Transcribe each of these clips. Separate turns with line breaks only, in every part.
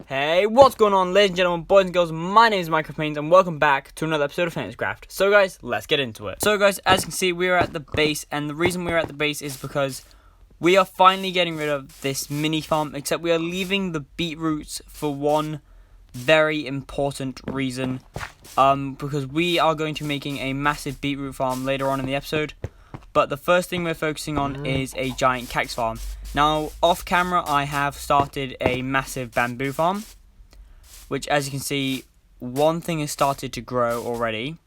Hey, what's going on, ladies and gentlemen, boys and girls? My name is Minecraft and welcome back to another episode of FenixCraft. So guys, let's get into it. So guys, as you can see, we are at the base, and the reason we are at the base is because we are finally getting rid of this mini farm, except we are leaving the beetroots for one very important reason. Because we are going to be making a massive beetroot farm later on in the episode. But the first thing we're focusing on is a giant cactus farm. Now, off camera, I have started a massive bamboo farm, which, as you can see, one thing has started to grow already,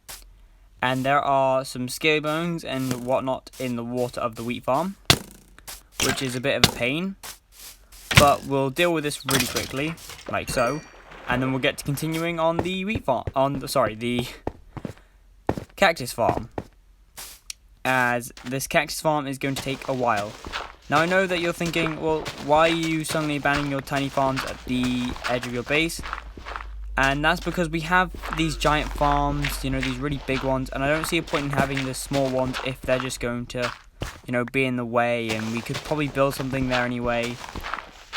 and there are some scaly bones and whatnot in the water of the wheat farm, which is a bit of a pain, but we'll deal with this really quickly, like so, and then we'll get to continuing on the wheat farm, the cactus farm, as this cactus farm is going to take a while. Now, I know that you're thinking, well, why are you suddenly abandoning your tiny farms at the edge of your base? And that's because we have these giant farms, you know, these really big ones, and I don't see a point in having the small ones if they're just going to, you know, be in the way, and we could probably build something there anyway.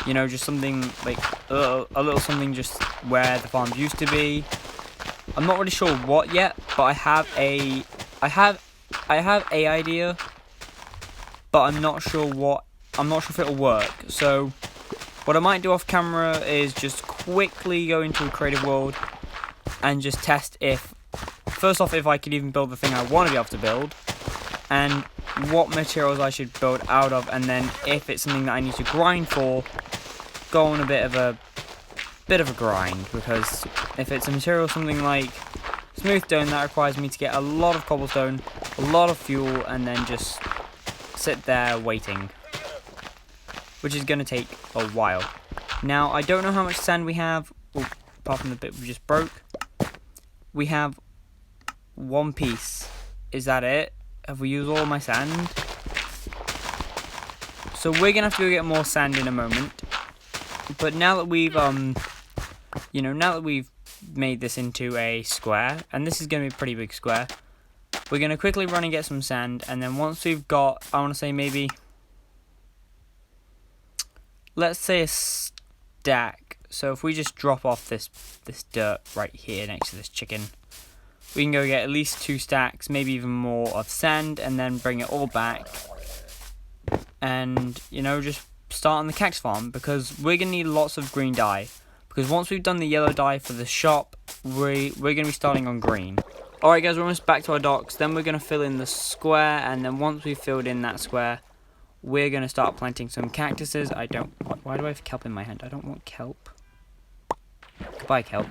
You know, just something like a little something just where the farms used to be. I'm not really sure what yet, but I have a idea. But I'm not sure if it'll work. So what I might do off camera is just quickly go into a creative world and just test first off, if I could even build the thing I want to be able to build, and what materials I should build out of, and then if it's something that I need to grind for, go on a bit of a grind, because if it's a material something like smooth stone, that requires me to get a lot of cobblestone, a lot of fuel, and then just sit there waiting, which is going to take a while. Now, I don't know how much sand we have, apart from the bit we just broke. We have one piece. Is that it? Have we used all my sand? So we're going to have to go get more sand in a moment. But now that we've, now that we've made this into a square, and this is going to be a pretty big square, we're going to quickly run and get some sand, and then once we've got, I want to say maybe, let's say a stack. So if we just drop off this dirt right here next to this chicken, we can go get at least 2 stacks, maybe even more, of sand, and then bring it all back, and, you know, just start on the cactus farm, because we're going to need lots of green dye, because once we've done the yellow dye for the shop, we're going to be starting on green. Alright guys, we're almost back to our docks. Then we're going to fill in the square, and then once we've filled in that square, we're going to start planting some cactuses. Why do I have kelp in my hand? I don't want kelp. Goodbye, kelp.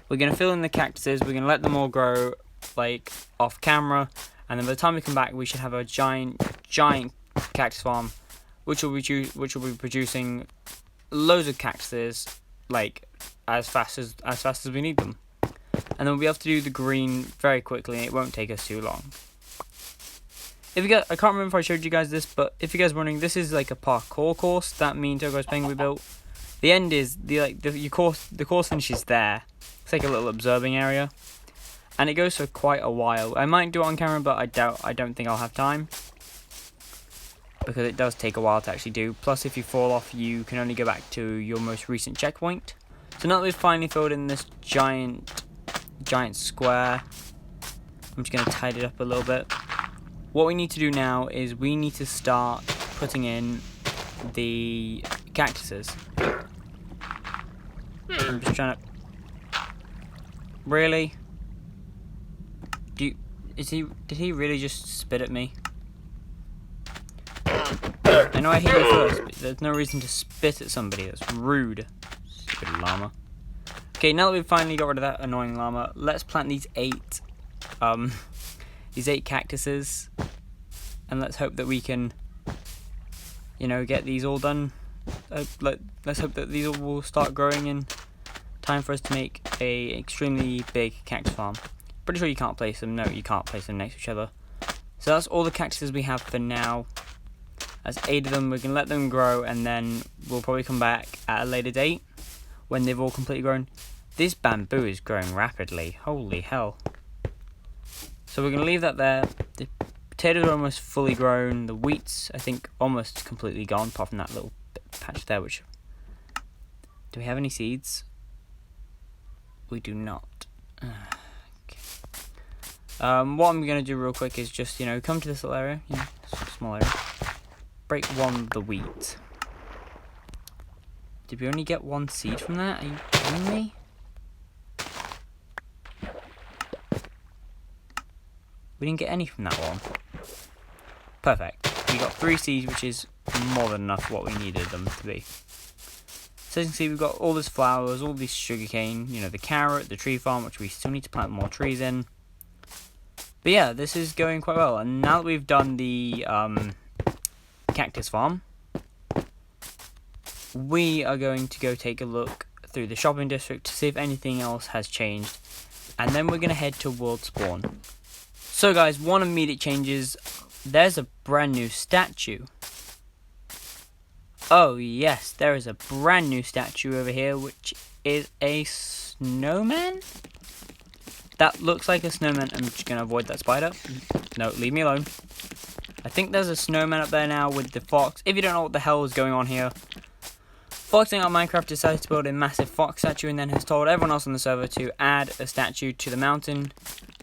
We're going to fill in the cactuses, we're going to let them all grow, like, off camera, and then by the time we come back, we should have a giant cactus farm, which will be producing loads of cactuses, like, as fast as we need them. And then we'll be able to do the green very quickly, and it won't take us too long. I can't remember if I showed you guys this, but if you guys are wondering, this is like a parkour course that me and TurquoisePengui built. The end is the course finishes there. It's like a little observing area, and it goes for quite a while. I might do it on camera, but I don't think I'll have time, because it does take a while to actually do. Plus, if you fall off, you can only go back to your most recent checkpoint. So now that we've finally filled in this giant square, I'm just going to tidy it up a little bit. What we need to do now is we need to start putting in the cactuses. I'm just trying to... Really? Did he really just spit at me? I know I hit you first, but there's no reason to spit at somebody. That's rude. Stupid llama. Okay, now that we've finally got rid of that annoying llama, let's plant these 8 cactuses, and let's hope that we can, you know, get these all done. Let's hope that these all will start growing in time for us to make a extremely big cactus farm. Pretty sure you can't place them. No, you can't place them next to each other. So that's all the cactuses we have for now. That's 8 of them. We can let them grow, and then we'll probably come back at a later date when they've all completely grown. This bamboo is growing rapidly. Holy hell. So we're going to leave that there. The potatoes are almost fully grown. The wheat's, I think, almost completely gone, apart from that little patch there, which Do we have any seeds? We do not. Okay. What I'm gonna do real quick is just, you know, come to this little area, small area. Break one of the wheat. Did we only get one seed from that? Are you kidding me? We didn't get any from that one. Perfect. We got 3 seeds, which is more than enough what we needed them to be. So as you can see, we've got all these flowers, all this sugarcane, you know, the carrot, the tree farm, which we still need to plant more trees in. But yeah, this is going quite well. And now that we've done the cactus farm, we are going to go take a look through the shopping district to see if anything else has changed. And then we're going to head to World Spawn. So guys, one immediate changes. There's a brand new statue. Oh yes, there is a brand new statue over here, which is a snowman? That looks like a snowman. I'm just going to avoid that spider. No, leave me alone. I think there's a snowman up there now with the fox. If you don't know what the hell is going on here, Foxing Out Minecraft decided to build a massive fox statue and then has told everyone else on the server to add a statue to the mountain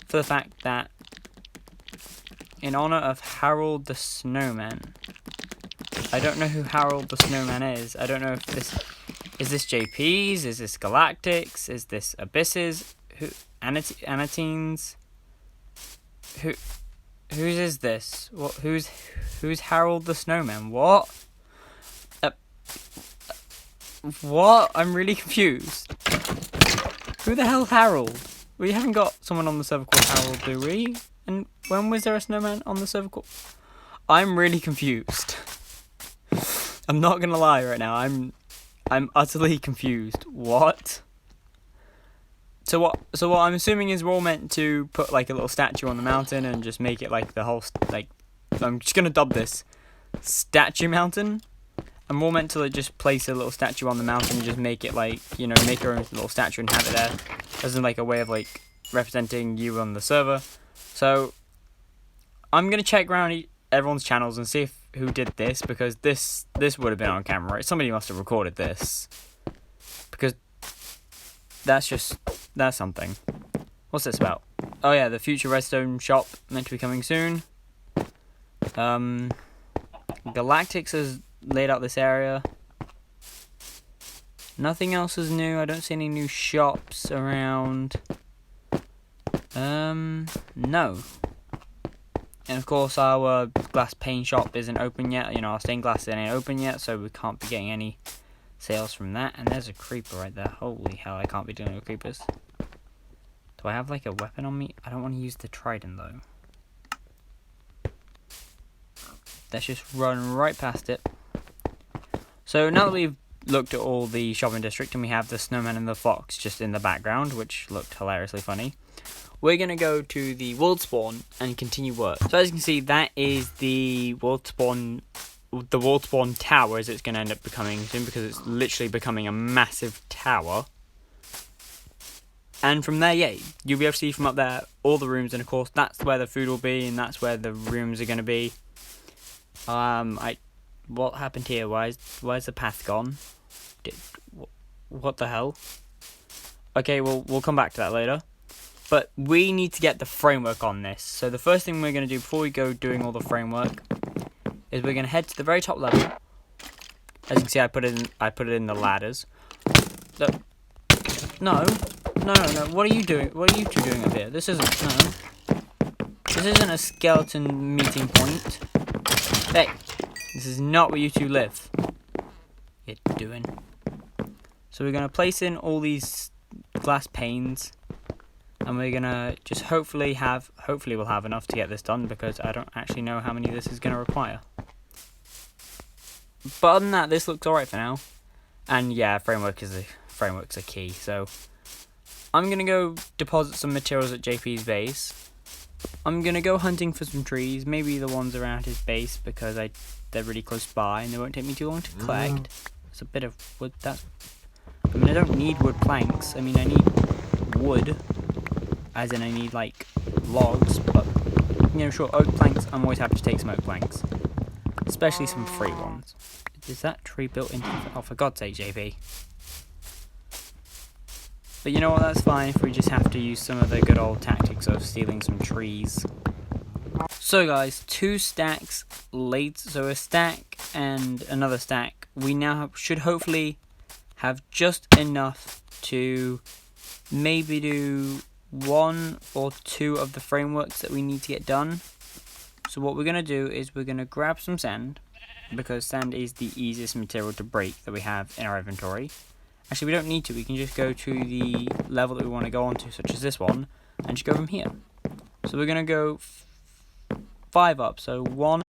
for the fact that in honor of Harold the Snowman. I don't know who Harold the Snowman is. I don't know if this... Is this JP's? Is this Galactic's? Is this Abyss's? Who... Anatines? Whose is this? What? Who's Harold the Snowman? What? What? I'm really confused. Who the hell Harold? We haven't got someone on the server called Harold, do we? And when was there a snowman on the server called... I'm really confused. I'm not gonna lie right now. I'm utterly confused. What? So what I'm assuming is we're all meant to put like a little statue on the mountain and just make it like the whole I'm just gonna dub this statue mountain. And we're all meant to like, just place a little statue on the mountain and just make it like, you know, make our own little statue and have it there as in like a way of like representing you on the server. So I'm gonna check around everyone's channels and see if who did this, because this would have been on camera, right? Somebody must have recorded this, because that's something. What's this about? Oh yeah, the future redstone shop meant to be coming soon. Galactics has laid out this area. Nothing else is new. I don't see any new shops around. No. And of course our glass pane shop isn't open yet. You know, our stained glass ain't open yet, so we can't be getting any sales from that. And there's a creeper right there. Holy hell, I can't be dealing with creepers. Do I have like a weapon on me? I don't want to use the trident though. Let's just run right past it. So now that we've looked at all the shopping district and we have the snowman and the fox just in the background, which looked hilariously funny, we're going to go to the world spawn and continue work. So as you can see, that is the world spawn tower, as it's going to end up becoming soon, because it's literally becoming a massive tower. And from there, yeah, you'll be able to see from up there all the rooms, and of course that's where the food will be, and that's where the rooms are going to be. What happened here? Why's the path gone? What the hell? Okay, we'll come back to that later. But we need to get the framework on this. So the first thing we're going to do before we go doing all the framework is we're going to head to the very top level. As you can see, I put it in the ladders. No. What are you doing? What are you two doing up here? This isn't a skeleton meeting point. Hey, this is not where you two live. You're doing. So we're going to place in all these glass panes. And we're going to just hopefully we'll have enough to get this done, because I don't actually know how many this is going to require. But other than that, this looks alright for now. And yeah, frameworks are key. So I'm going to go deposit some materials at JP's base. I'm going to go hunting for some trees, maybe the ones around his base, because they're really close by and they won't take me too long to collect. There's a bit of wood. I mean, I don't need wood planks. I mean, I need wood. As in, I need, like, logs, but, you know, sure, oak planks, I'm always happy to take some oak planks. Especially some free ones. Is that tree built into... Oh, for God's sake, JP. But you know what, that's fine if we just have to use some of the good old tactics of stealing some trees. So guys, 2 stacks late, so a stack and another stack. We now should hopefully have just enough to maybe do 1 or 2 of the frameworks that we need to get done. So what we're going to do is we're going to grab some sand, because sand is the easiest material to break that we have in our inventory. Actually, we don't need to, we can just go to the level that we want to go on to, such as this one, and just go from here. So we're going to go 5 up, so 1.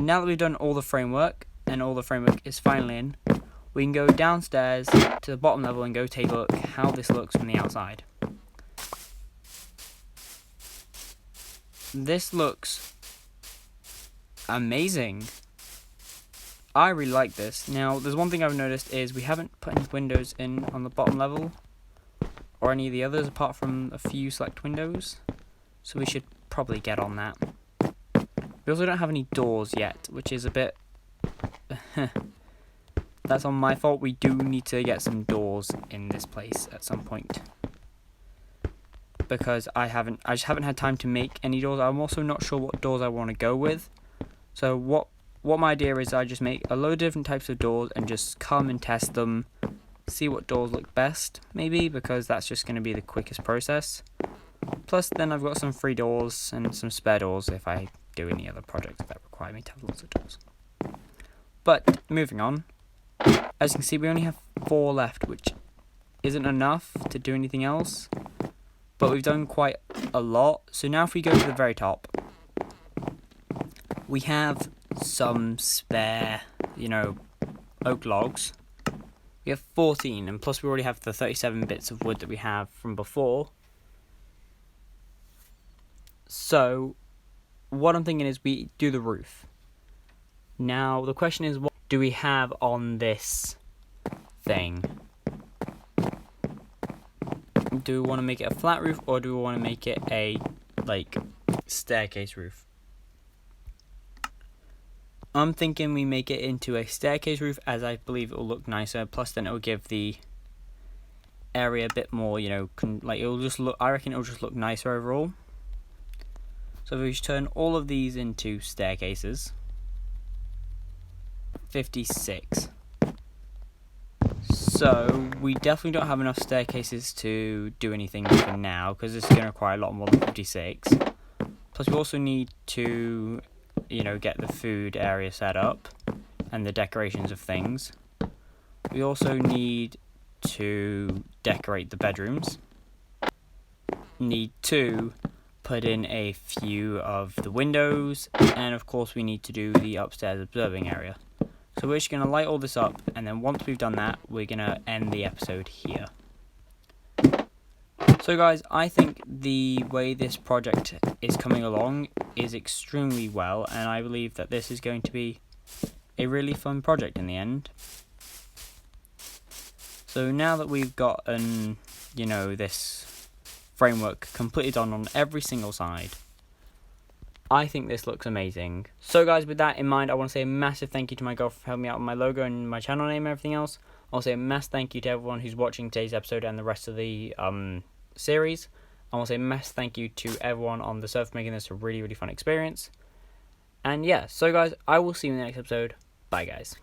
Now that we've done all the framework, and all the framework is finally in, we can go downstairs to the bottom level and go take a look how this looks from the outside. This looks amazing. I really like this. Now, there's one thing I've noticed is we haven't put any windows in on the bottom level, or any of the others apart from a few select windows, so we should probably get on that. We also don't have any doors yet, which is a bit... That's on my fault. We do need to get some doors in this place at some point, because I just haven't had time to make any doors. I'm also not sure what doors I want to go with. So what my idea is, I just make a load of different types of doors and just come and test them, see what doors look best, maybe, because that's just going to be the quickest process. Plus, then I've got some free doors and some spare doors if I do any other projects that require me to have lots of doors. But moving on, as you can see, we only have 4 left, which isn't enough to do anything else, but we've done quite a lot. So now if we go to the very top, we have some spare, oak logs. We have 14, and plus we already have the 37 bits of wood that we have from before. So what I'm thinking is we do the roof. Now the question is, what do we have on this thing? Do we want to make it a flat roof, or do we want to make it a staircase roof? I'm thinking we make it into a staircase roof, as I believe it will look nicer. Plus, then it will give the area a bit more, it'll just look. I reckon it'll just look nicer overall. So if we just turn all of these into staircases, 56. So we definitely don't have enough staircases to do anything for now, because this is going to require a lot more than 56. Plus, we also need to, get the food area set up and the decorations of things. We also need to decorate the bedrooms. Need to put in a few of the windows, and of course we need to do the upstairs observing area. So we're just going to light all this up, and then once we've done that, we're going to end the episode here. So guys, I think the way this project is coming along is extremely well, and I believe that this is going to be a really fun project in the end. So now that we've gotten, this framework completely done on every single side, I think this looks amazing. So guys, with that in mind, I want to say a massive thank you to my girlfriend for helping me out with my logo and my channel name and everything else. I want to say a massive thank you to everyone who's watching today's episode and the rest of the series. I want to say a massive thank you to everyone on the server for making this a really, really fun experience. And yeah, so guys, I will see you in the next episode. Bye guys.